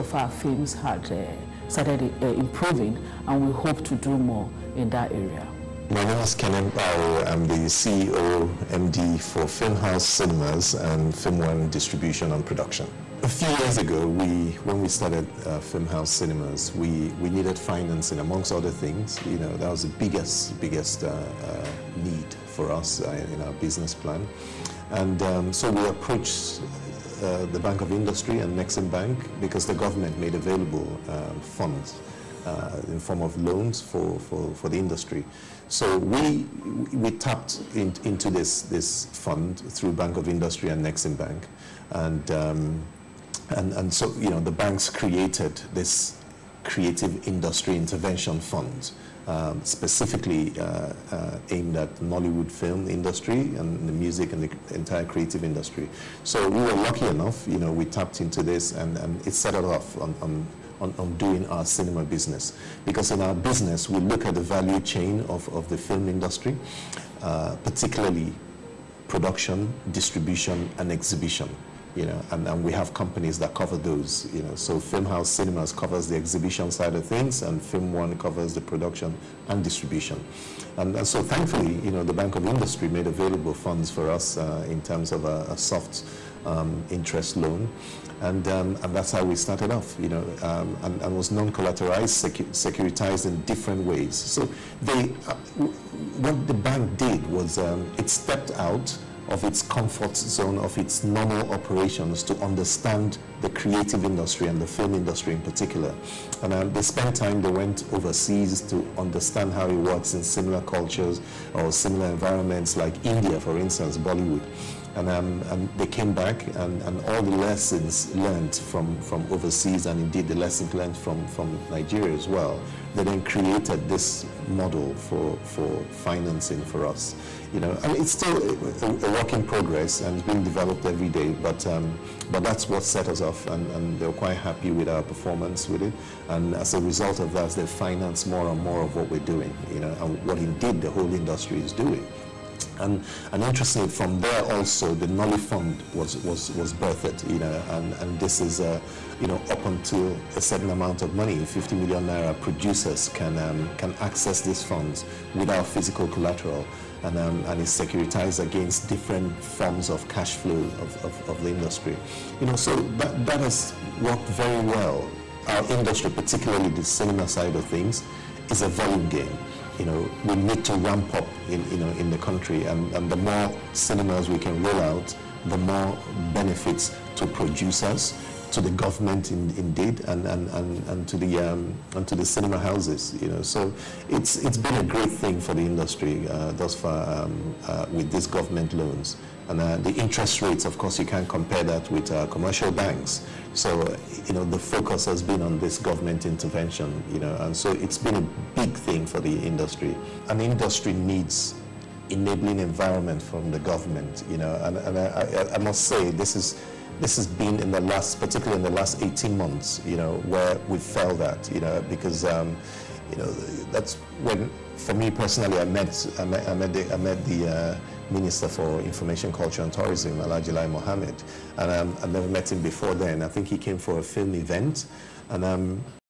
of our films had started improving, and we hope to do more in that area. My name is Kenneth Bao. I'm the CEO, MD for Filmhouse Cinemas and Film One Distribution and Production. A few years ago, when we started Filmhouse Cinemas, we needed financing, amongst other things. You know, that was the biggest need for us in our business plan. And so we approached the Bank of Industry and Nexim Bank because the government made available funds in form of loans for the industry. So we tapped into this fund through Bank of Industry and Nexim Bank, and so, you know, the banks created this creative industry intervention fund, specifically aimed at Nollywood film industry and the music and the entire creative industry. So we were lucky enough, you know, we tapped into this, and it set it off on doing our cinema business. Because in our business, we look at the value chain of the film industry, particularly production, distribution, and exhibition. You know, and we have companies that cover those, you know. So Filmhouse Cinemas covers the exhibition side of things, and Film One covers the production and distribution. And so thankfully, you know, the Bank of Industry made available funds for us in terms of a soft interest loan. And that's how we started off, you know, and was non-collateralized, securitized in different ways. So what the bank did was it stepped out of its comfort zone, of its normal operations, to understand the creative industry and the film industry in particular. And they spent time, they went overseas to understand how it works in similar cultures or similar environments, like India, for instance, Bollywood. And they came back, and all the lessons learned from overseas, and indeed the lessons learned from Nigeria as well, they then created this model for financing for us. You know, and it's still a work in progress and it's being developed every day, but that's what set us off, and they're quite happy with our performance with it. And as a result of that, they finance more and more of what we're doing, you know, and what indeed the whole industry is doing. And interestingly, from there also, the Nolly Fund was birthed, you know, and this is, you know, up until a certain amount of money, 50 million naira, producers can access these funds without physical collateral, and is securitized against different forms of cash flow of the industry. You know, so that has worked very well. Our industry, particularly the cinema side of things, is a volume game. You know, we need to ramp up in the country, and the more cinemas we can roll out, the more benefits to producers, to the government indeed, and to the cinema houses. You know, so it's been a great thing for the industry thus far with these government loans. And the interest rates, of course, you can't compare that with commercial banks. So, you know, the focus has been on this government intervention, you know, and so it's been a big thing for the industry. And the industry needs enabling environment from the government, you know, and I must say this has been in the last, particularly in the last 18 months, you know, where we felt that, you know, because, you know, that's when, for me personally, I met the Minister for Information, Culture and Tourism, Alhaji Lai Mohammed, and I've never met him before then. I think he came for a film event, and